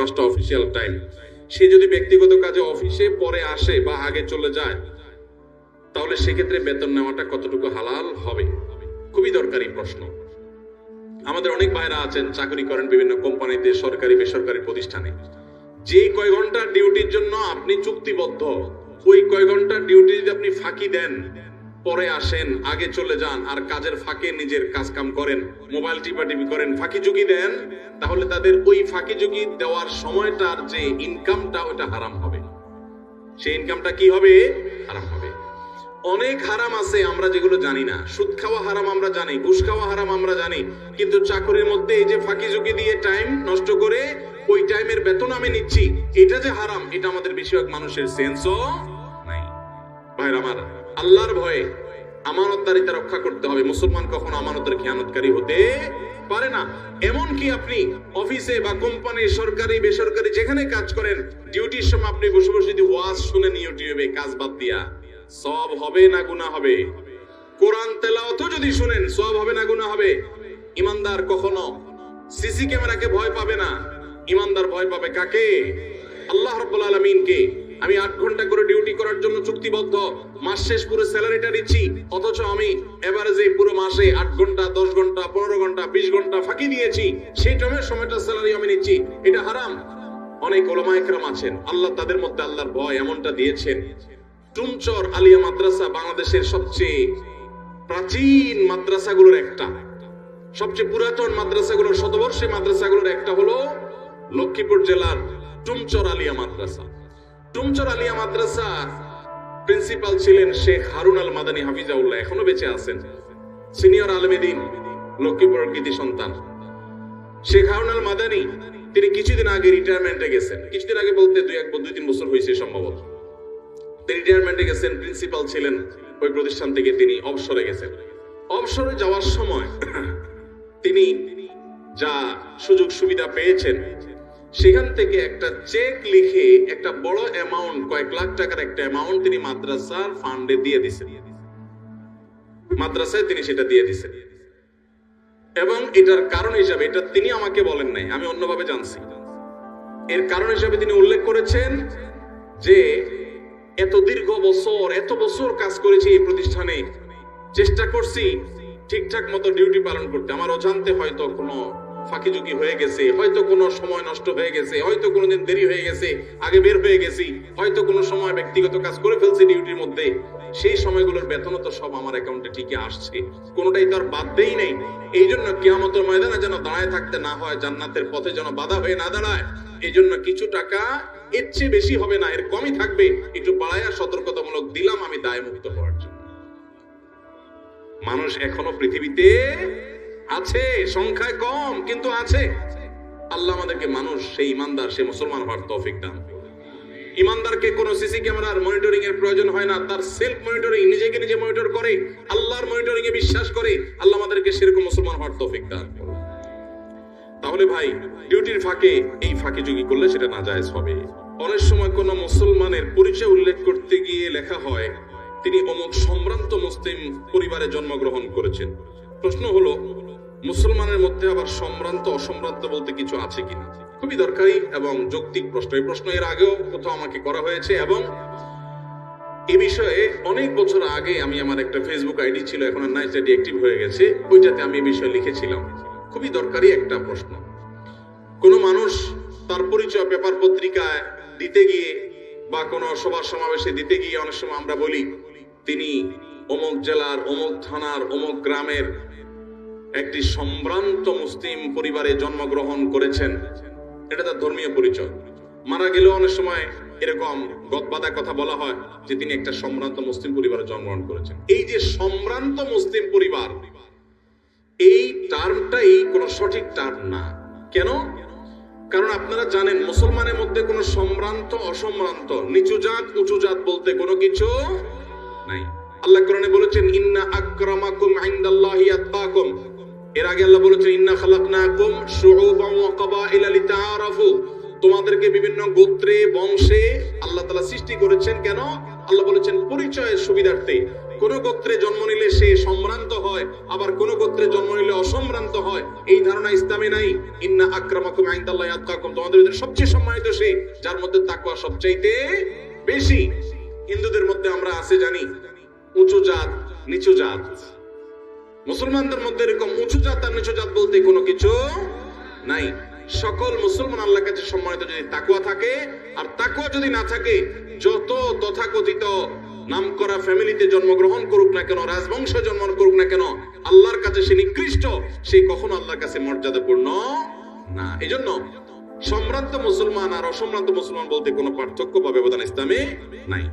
5টা official time, সে যদি ব্যক্তিগত কাজে অফিসে পরে আসে বা আগে চলে যায়, তাহলে সেক্ষেত্রে বেতন নেওয়াটা কতটুকু হালাল হবে? খুবই দরকারি প্রশ্ন। আমাদের অনেক ভাইরা আছেন, চাকরি করেন বিভিন্ন কোম্পানিতে, সরকারি বেসরকারি প্রতিষ্ঠানে। যে কয় ঘন্টা ডিউটির জন্য আপনি চুক্তিবদ্ধ, ওই কয় ঘন্টা ডিউটি যদি আপনি ফাঁকি দেন, পরে আসেন, আগে চলে যান, আর কাজের ফাঁকে নিজের কাজ কাম করেন, মোবাইল টিপাটিপি করেন, ফাঁকি ঝুঁকি দেন, তাহলে তাদের ওই ফাঁকি ঝুঁকি দেওয়ার সময়টার যে ইনকামটা, ওটা হারাম হবে। সেই ইনকামটা কি হবে? হারাম হবে। অনেক হারাম আছে আমরা যেগুলো জানি না। সুদ খাওয়া হারাম আমরা জানি, ঘুষ খাওয়া হারাম আমরা জানি, কিন্তু চাকরির মধ্যে এই যে ফাঁকি ঝুঁকি দিয়ে টাইম নষ্ট করে ওই টাইমের বেতন আমি নিচ্ছি, এটা যে হারাম, এটা আমাদের বেশিরভাগ মানুষের সেন্সও নাই। ভাইরা আমার, আল্লাহর ভয়ে আমানতদারিতা রক্ষা করতে হবে। মুসলমান কখনো আমানতের খেয়ানতকারী হতে পারে না। এমনকি আপনি অফিসে বা কোম্পানি, সরকারি বেসরকারি যেখানে কাজ করেন, ডিউটির সময় আপনি বসে বসে যদি ওয়াজ শুনেন ইউটিউবে কাজ বাদ দিয়া, সওয়াব হবে না গুনাহ হবে? কোরআন তেলাওয়াতও যদি শুনেন, সওয়াব হবে না গুনাহ হবে? ইমানদার কখনো সিসি ক্যামেরাকে ভয় পাবে না। ইমানদার ভয় পাবে কাকে? আল্লাহ রাব্বুল আলামিনকে। আমি 8 ঘন্টা করে ডিউটি করার জন্য চুক্তিবদ্ধ, মাস শেষ পুরো স্যালারিটা নিচ্ছি, অথচ আমি এভারেজে পুরো মাসে 8 ঘন্টা, 10 ঘন্টা, 15 ঘন্টা, 20 ঘন্টা ফাঁকি দিয়েছি, সেই টাইমের সময়টা স্যালারি আমি নিচ্ছি, এটা হারাম। অনেক উলামা ইকরাম আছেন, আল্লাহ তাদের মধ্যে আল্লাহর ভয় এমনটা দিয়েছেন। টুমচর আলিয়া মাদ্রাসা বাংলাদেশের সবচেয়ে প্রাচীন মাদ্রাসাগুলোর একটা, সবচেয়ে পুরাতন মাদ্রাসাগুলোর, শতবর্ষী মাদ্রাসাগুলোর একটা হলো লক্ষ্মীপুর জেলার টুমচর আলিয়া মাদ্রাসা। টুমচর আলিয়া মাদ্রাসা প্রিন্সিপাল ছিলেন শেখ হারুন আল মাদানী হাফিজাউল্লাহ, এখনো বেঁচে আছেন, সিনিয়র আলেমে দ্বীন, লক্ষ্মীপুরের কৃতি সন্তান। শেখ হারুন আল মাদানী তিনি কিছুদিন আগে রিটায়ারমেন্টে গেছেন, কিছুদিন আগে বলতে 2-3 বছর হয়েছে সম্ভবত। রিটায়ারমেন্টে গেছেন, প্রিন্সিপাল ছিলেন ওই প্রতিষ্ঠান থেকে, তিনি অবসরে গেছেন। অবসরে যাওয়ার সময় তিনি যা সুযোগ সুবিধা পেয়েছেন, সেখান থেকে একটা চেক লিখে একটা বড় অ্যামাউন্ট, কয়েক লাখ টাকার একটা অ্যামাউন্ট তিনি মাদ্রাসার ফান্ডে দিয়ে দিয়েছেন, মাদ্রাসায় তিনি সেটা দিয়ে দিয়েছেন। এবং এটার কারণ হিসাবে, এটা তিনি আমাকে বলেন নাই, আমি অন্যভাবে জানছি, এর কারণ হিসাবে তিনি উল্লেখ করেছেন যে এত দীর্ঘ বছর, এত বছর কাজ করেছি এই প্রতিষ্ঠানে, চেষ্টা করছি ঠিকঠাক মতো ডিউটি পালন করতে, আমার অজান্তে হয়তো কোনো ফাঁকি ঝুঁকি হয়ে গেছে, হয়তো কোনো সময় নষ্ট হয়ে গেছে, হয়তো কোনোদিন দেরি হয়ে গেছে, আগে বের হয়ে গেছি, হয়তো কোনো সময় ব্যক্তিগত কাজ করে ফেলছি ডিউটির মধ্যে, সেই সময়গুলোর বেতন তো সব আমার অ্যাকাউন্টে ঠিকই আসছে, কোনোটাই তো আর বাদ দেই নাই। এই জন্য কিয়ামতের ময়দানে যেন দাঁড়ায় থাকতে না হয়, জান্নাতের পথে যেন বাধা হয়ে না দাঁড়ায়, এই জন্য কিছু টাকা এর চেয়ে বেশি হবে না, এর কমই থাকবে, একটু বাড়ায়া সতর্কতামূলক দিলাম আমি দায় মুক্ত হওয়ার জন্য। মানুষ এখনো পৃথিবীতে আছে, সংখ্যায় কম কিন্তু আছে। আল্লাহ আমাদেরকে মানুষ, সেই ইমানদার, সেই মুসলমান হওয়ার তৌফিক দান। ইমানদারকে কোনো সিসি ক্যামেরার মনিটরিং এর প্রয়োজন হয় না, তার সেলফ মনিটরিং, নিজেকে নিজে মনিটর করে, আল্লাহর মনিটরিং এ বিশ্বাস করে। আল্লাহ আমাদেরকে সেরকম মুসলমান হওয়ার তৌফিক দান। তাহলে ভাই, ডিউটির ফাঁকে এই ফাঁকি ঝুঁকি করলে সেটা নাজায়েজ হবে। অনেক সময় কোন মুসলমানের পরিচয় উল্লেখ করতে গিয়ে লেখা হয় তিনি অমুক সম্ভ্রান্ত মুসলিম পরিবারে জন্মগ্রহণ করেছেন। প্রশ্ন হলো, মুসলমানের মধ্যে আবার সম্ভ্রান্ত অসম্ভ্রান্ত বলতে কিছু আছে কিনা? খুবই দরকারি এবং যৌক্তিক প্রশ্ন। এই প্রশ্ন এর আগেও কোথাও আমাকে করা হয়েছে, এবং এ বিষয়ে অনেক বছর আগে আমি, আমার একটা ফেসবুক আইডি ছিল, এখন আর নাই, সেটি অ্যাক্টিভ হয়ে গেছে, ওইটাতে আমি এই বিষয়ে লিখেছিলাম। খুবই দরকারি একটা প্রশ্ন। কোন মানুষ তার পরিচয় পেপার পত্রিকায় দিতে গিয়ে বা কোন সভা সমাবেশে দিতে গিয়ে অনেক সময় আমরা বলি তিনি অমুক জেলার, অমুক থানার, অমুক গ্রামের একটি সম্ভ্রান্ত মুসলিম পরিবারে জন্মগ্রহণ করেছেন, এটা তার ধর্মীয় পরিচয়। মারা গেলেও অনেক সময় এরকম গদবাদা কথা বলা হয় যে তিনি একটা সম্ভ্রান্ত মুসলিম পরিবারে জন্মগ্রহণ করেছেন। এই যে সম্ভ্রান্ত মুসলিম পরিবার, এই টার্মটাই কোন সঠিক টার্ম না। কেন? কারণ আপনারা জানেন মুসলমানের মধ্যে কোন সম্ভ্রান্ত অসম্ভ্রান্ত, নিচু জাত উঁচু জাত বলতে কোনো কিছু নাই। আল্লাহ কোরআনে বলেছেন ইন্না আকরামাকুম ইনদাল্লাহি আতকাকুম। এর আগে আল্লাহ বলেছেন ইন্না খালাকনাকুম শুউবান ওয়া কাবাইলা লিতাআরাফু। তোমাদেরকে বিভিন্ন গোত্রে বংশে আল্লাহ তাআলা সৃষ্টি করেছেন। কেন? আল্লাহ বলেছেন পরিচয়ের সুবিধার্থে। কোন গোত্রে জন্ম নিলে সে সম্ভ্রান্ত হয়, আবার কোন গোত্রে জন্ম নিলে অসম্ভ্রান্ত হয়, এই ধারণা ইসলামে নাই। ইন্না আক্রামাকুম ইনদাল্লাহি আতকাকুম, তোমাদের ভিতরে সবচেয়ে সম্মানিত সে যার মধ্যে তাকওয়া সবচাইতে বেশি। হিন্দুদের মধ্যে আমরা আছে জানি উঁচু জাত নিচু জাত, মুসলমানদের মধ্যে এরকম উঁচু জাত আর নিচু জাত বলতে কোনো কিছু নাই। সকল মুসলমান আল্লাহর কাছে সম্মানিত যদি তাকওয়া থাকে, আর তাকওয়া যদি না থাকে, যত তথাকথিত নামকরা ফ্যামিলিতে জন্মগ্রহণ করুক না কেন, রাজবংশে জন্ম করুক না কেন, আল্লাহর কাছে সে নিকৃষ্ট, সে কখনো আল্লাহর কাছে মর্যাদাপূর্ণ না। এজন্য সম্ভ্রান্ত মুসলমান আর অসম্ভ্রান্ত মুসলমান বলতে কোনো পার্থক্য বা ব্যবধান ইসলামে নাই।